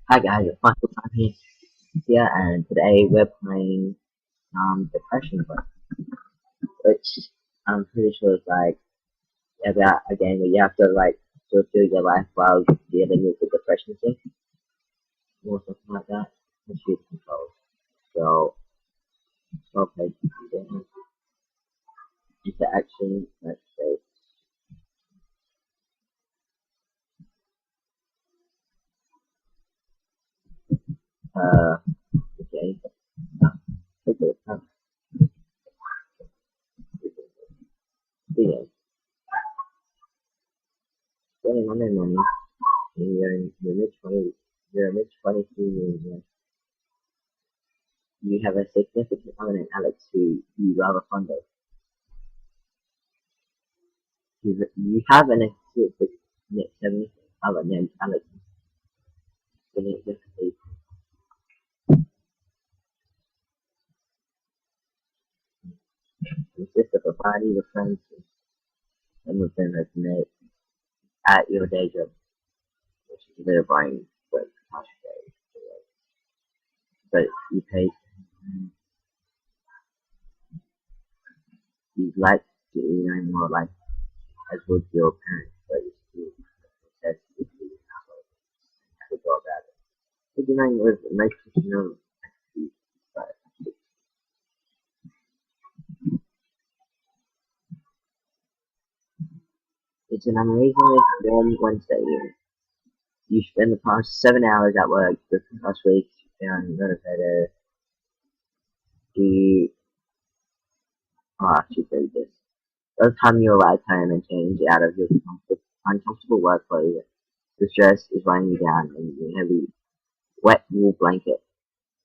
Hi guys, it's mycooltime here, and today we're playing Depression Book, which I'm pretty sure is like about a game where you have to like fulfill your life while dealing with the depression thing, or something like that. And shoot controls. So, 12 pages down. Interaction, let's say, uh, okay, okay, yeah, getting on their money, and you're in your mid-20s, you're a mid-23 years, you have a significant other than Alex who you rather fond of. You have an significant other named Alex significantly consists of a variety of friends, and some of them have met at your day job, which is a bit of boring, but you pay. You'd like to earn more life as would your parents, but you still assess if you have to go about it. Beginning with emotional activity, but it's an amazingly warm Wednesday evening. You spend the past 7 hours at work. The last week, and motivated to to do this. By the time you arrive home and change out of your uncomfortable work clothes, the stress is weighing you down in your heavy, wet wool blanket.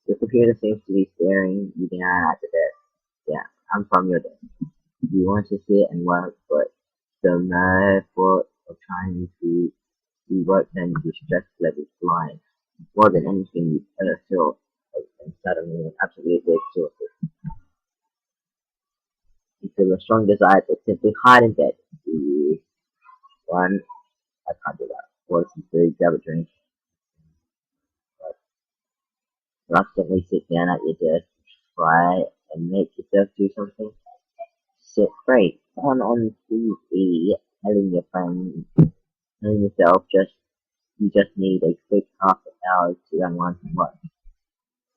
The computer seems to be staring you down at the desk. Yeah, I'm from your desk. You want to sit and work, but the mere thought of trying to do work sends your stress levels flying. More than anything you've ever felt, and suddenly absolutely exhausted. You feel a strong desire to simply hide in bed. You one, I can't do that. Order some food, grab a drink, reluctantly sit down at your desk, try and make yourself do something. Sit great, turn on TV, telling your friend, telling yourself you just need a quick half hour to unwind from work.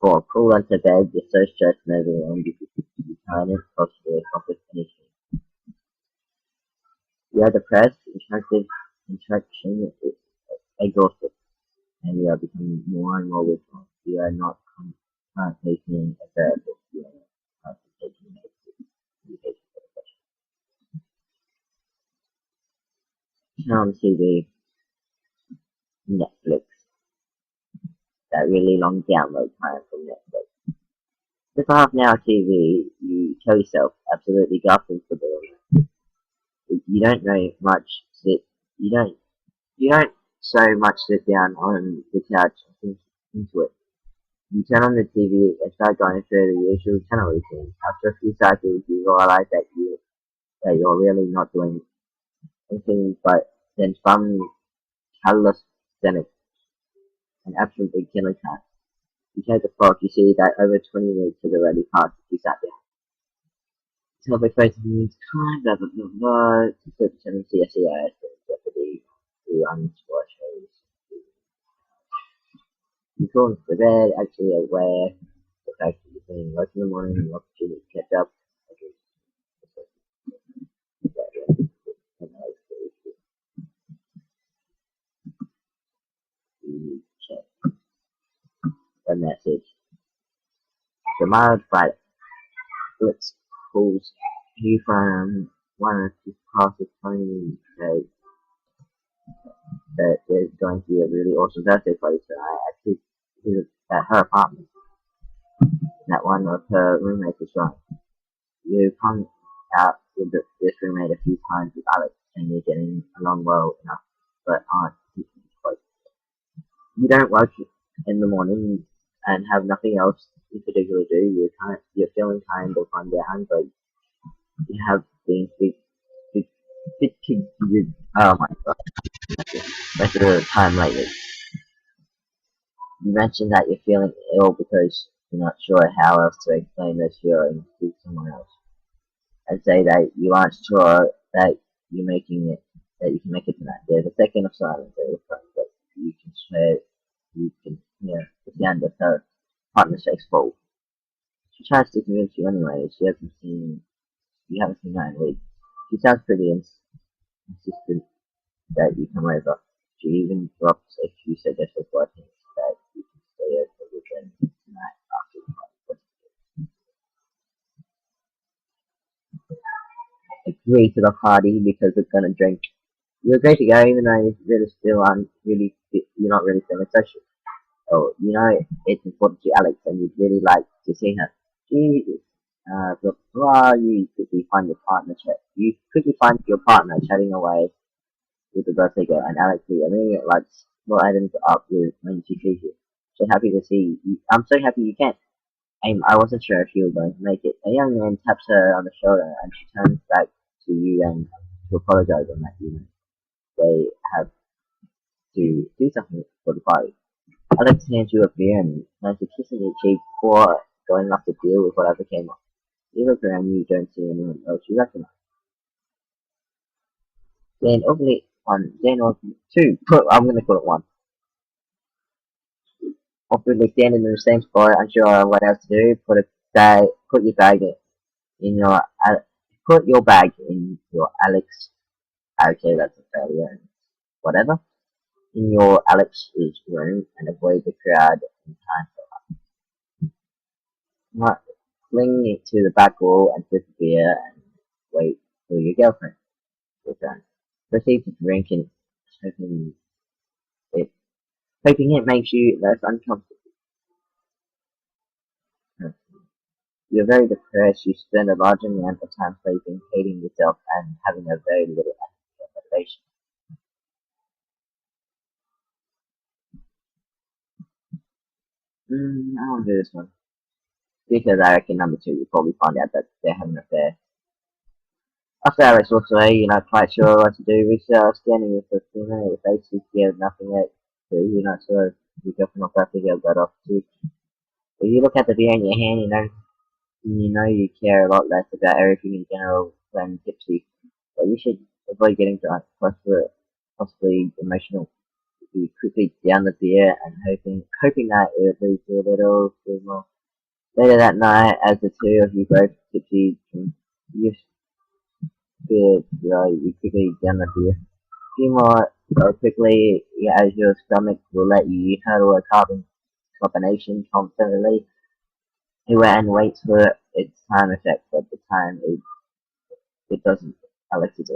4. Crawl onto bed, you're so stressed and overwhelmed you can't possibly accomplish anything. You are depressed, interaction is exhausted, and you are becoming more and more withdrawn. You are not currently seeing a therapist, you are currently taking medication for depression. On TV, Netflix, that really long download time from Netflix. With half an hour TV, you tell yourself, absolutely gasping for the you don't know much, sit, you don't You don't so much sit down on the couch and think into it. You turn on the TV and start going through the usual channel routine. After a few cycles, you realize that you're really not doing anything but then some calisthenics, an absolutely killing task. You take a clock, you see that over 20 minutes has already passed. You sat down. Topic facing means time, blah blah blah blah. Certain CSES, Jeopardy, who watch shows. You go into the bed, actually aware of the fact that you're feeling work in the morning and the opportunity to catch up. You check the message. Tomorrow's Friday. Let's calls you from one of his classes telling me that there's going to be a really awesome birthday party tonight. Actually, is at her apartment. That one of her roommates is showing. You hung out with this roommate a few times with Alex, and you're getting along well enough, but aren't keeping close. You don't work in the morning and have nothing else in particular to do. You're feeling kind of run down, but you have been oh my god, most of the time lately. You mentioned that you're feeling ill because you're not sure how else to explain those feelings to someone else. And say that you aren't sure that you're making it, that you can make it tonight. There's a second of silence at the front, but you can share, you can, stand with her partner's fault. She tries to convince you anyway. You haven't seen her in weeks. She sounds pretty insistent that you come over. She even drops a few suggestions for things that you can stay over with them tonight after the party. Agree to the party because we're gonna drink. You're great to go even though you're really still you're not really feeling social. Oh, it's important to Alex and you'd really like to see her. Jesus. Blah, blah, you quickly find your partner chatting away with the birthday girl and Alex the immediate lights more items up with when she sees you. So happy to see you. I'm so happy you can. I wasn't sure if you were going to make it. A young man taps her on the shoulder and she turns back to you and to apologize on that they have to do something for the party. Alex hands you a beer and plants a kiss on your cheek before going off to deal with whatever came up. You look around you don't see anyone else you recognize. Then openly on then on two, I'm gonna call it one. Awkwardly standing in the same spot, unsure what else to do, put your bag in your put your bag in your Alex. Okay, that's a failure. Whatever. In your Alex's room and avoid the crowd in time for fling it to the back wall and sip a beer and wait for your girlfriend to return. Proceed to drink and hoping it hoping it makes you less uncomfortable. You're very depressed, you spend a large amount of time sleeping, hating yourself and having a very little motivation. I won't do this one. Because I reckon number two will probably find out that they're having an affair. After Alex walks away, you're not quite sure what to do. Rachel standing with the female, your face is scared, nothing yet. So you're not sure if your girlfriend will practically get got off too. But you look at the beer in your hand, you care a lot less about everything in general when tipsy. But you should avoid getting drunk, possibly emotional. You quickly down the beer and hoping that it would lead to a little bit more. Later that night, as the two of you both tipsy, you you quickly down the beer. Few more quickly as your stomach will let you hurdle a carbon combination confidently and waits for its time effect, but the time it doesn't. Alex is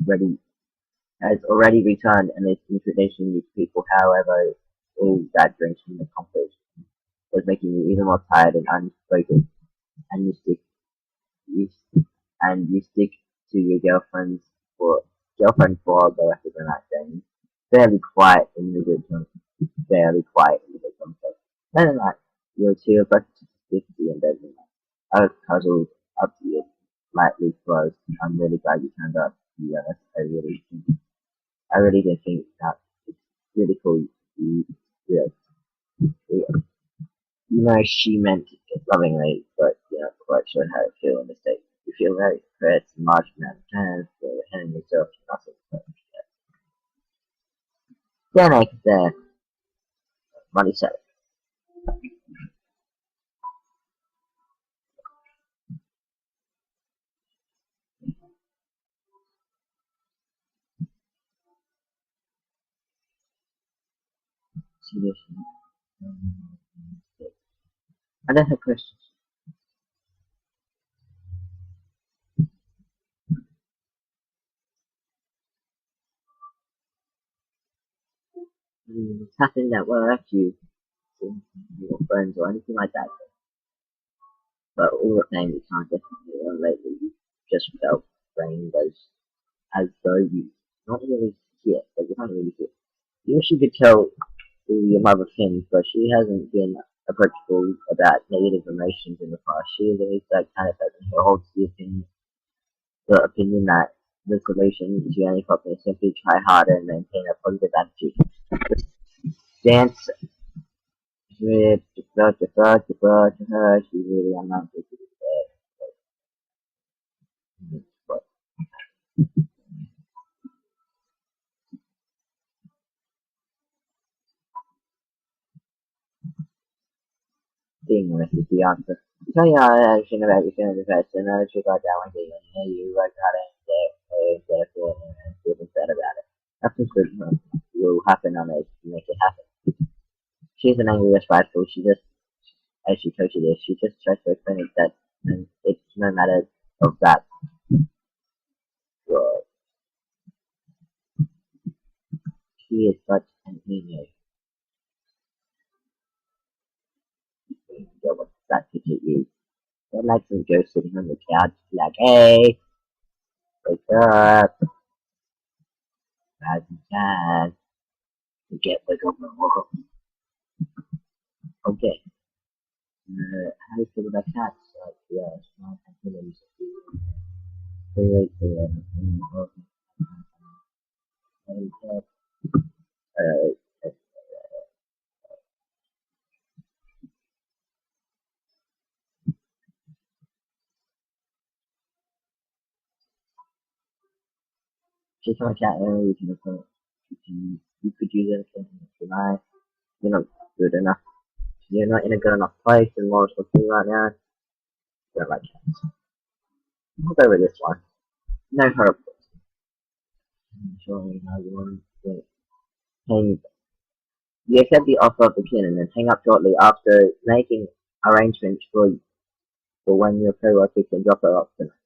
ready has already returned and is introducing you to people. However, all that drinks from the comfort was making you even more tired and unspoken, and you you stick to your girlfriend for the rest of the night. Then fairly quiet in the good time, fairly quiet in the good time. Then at night, your two are both to the end of the night. I was puzzled up to you, lightly closed. I'm really glad you turned up. To be honest, I really did think that it's really cool. You, yeah, yeah. She meant it lovingly, but you're not quite sure how to feel in the state. You feel very depressed and large amount of times, but handing yourself to nothing. Then I could money set. I don't have questions. Nothing that will hurt you, to your friends or anything like that. But all the same, you can't definitely lately. You just felt brain as though you not really see it, but you can't really see it. You wish you could tell your mother things, but she hasn't been approachable about negative emotions in the past. She is always that kind of person who holds the opinion that the solution to any problem is simply try harder and maintain a positive attitude. dance with defer, she really unlikely to be there. But seeing the rest of the answer. So yeah, I shouldn't have everything in the person. I should got that one thing. You work hard and therefore feel better about it. Nothing good will happen unless you make it happen. She's an angry spiteful. She just, as she told you this, she just tries to explain it that, and it's no matter of that. Well, she is such an ego. What's that picture you? They're like some ghost sitting on the couch, like, hey, wake up, rise and shine, you get the government walk. Okay. How do you feel about cats? Like, yeah, it's not activities. Pretty late to just on a cat area, you can put, you could use anything tonight. You're not good enough. You're not in a good enough place in Morris Looking right now. You don't like cats. I'll go with this one. No hurt. I'm sure you know you want to hang. You accept the offer of the kin and then hang up shortly after making arrangements for when your co-worker can drop her off tonight.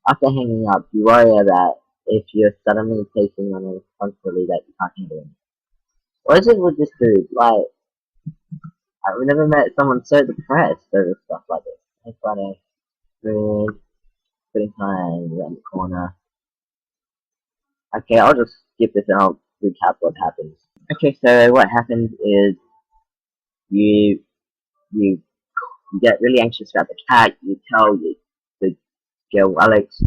After hanging up, you worry about if you're suddenly taking on a responsibility that you can't handle. What is it with this dude? Like, I've never met someone so depressed over stuff like this. It's like a food, putting time around the corner. Okay, I'll just skip this and I'll recap what happens. Okay, so what happens is you you you get really anxious about the cat. You tell the girl Alex,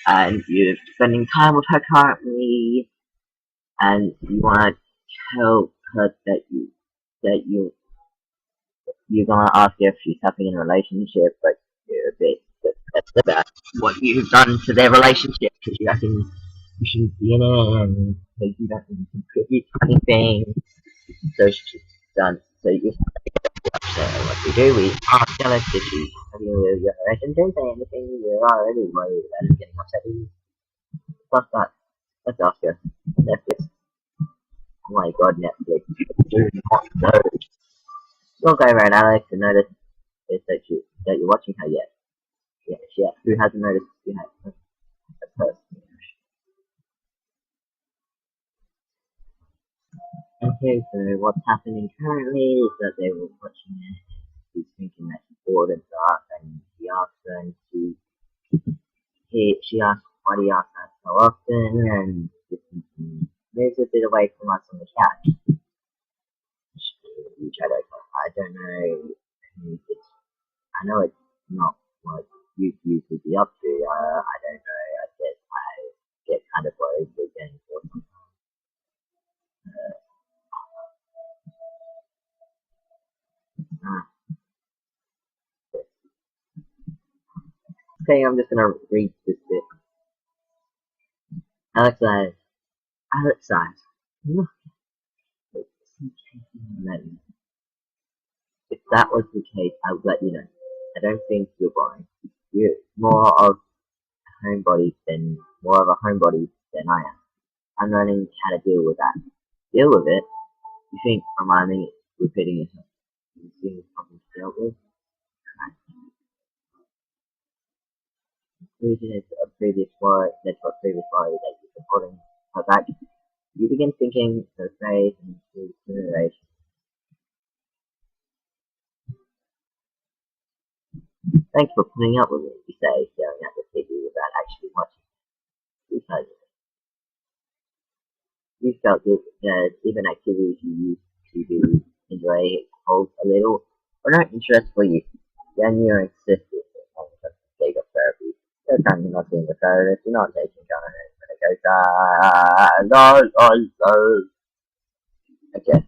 and you're spending time with her currently, and you want to tell her that you're gonna ask her if she's happy in a relationship, but you're a bit upset about what you've done to their relationship because you reckon you shouldn't be in it and because you don't really contribute to anything. So she's done. So you what we do, we ask Alex if she have your relationship, don't say anything. You're already worried about it getting upset. Plus that, let's ask her. Netflix. Oh my god, Netflix. Do not know. Don't go around Alex and notice is that you're watching her yet. Yes, yeah. Who hasn't noticed you have a person? Okay, so what's happening currently is that they were watching it. She's thinking that she's bored and dark, and she asks her, and she asks why do you ask that so often, and just moves a bit away from us on the couch. We try to, I don't know, I know it's not what you usually be up to. I don't know. I guess I get kind of worried with getting caught. Uh, okay, I'm just gonna read this bit. Alex says, Alex says, look, if that was the case, I would let you know. I don't think you're boring. You're more of a homebody than I am. I'm learning how to deal with that. Deal with it? You think reminding it, repeating yourself. You seeing problems dealt with? Conclusion is a previous worry that you're supporting her back. You begin thinking her face and consideration. Thanks for putting up with me, you say, staring at the TV without actually watching. Because you felt that even activities you used to enjoy hold a little or not interest for you. Then you're insistent on take up therapy. You're currently not seeing the therapist, you're not taking Jonathan when it goes, okay.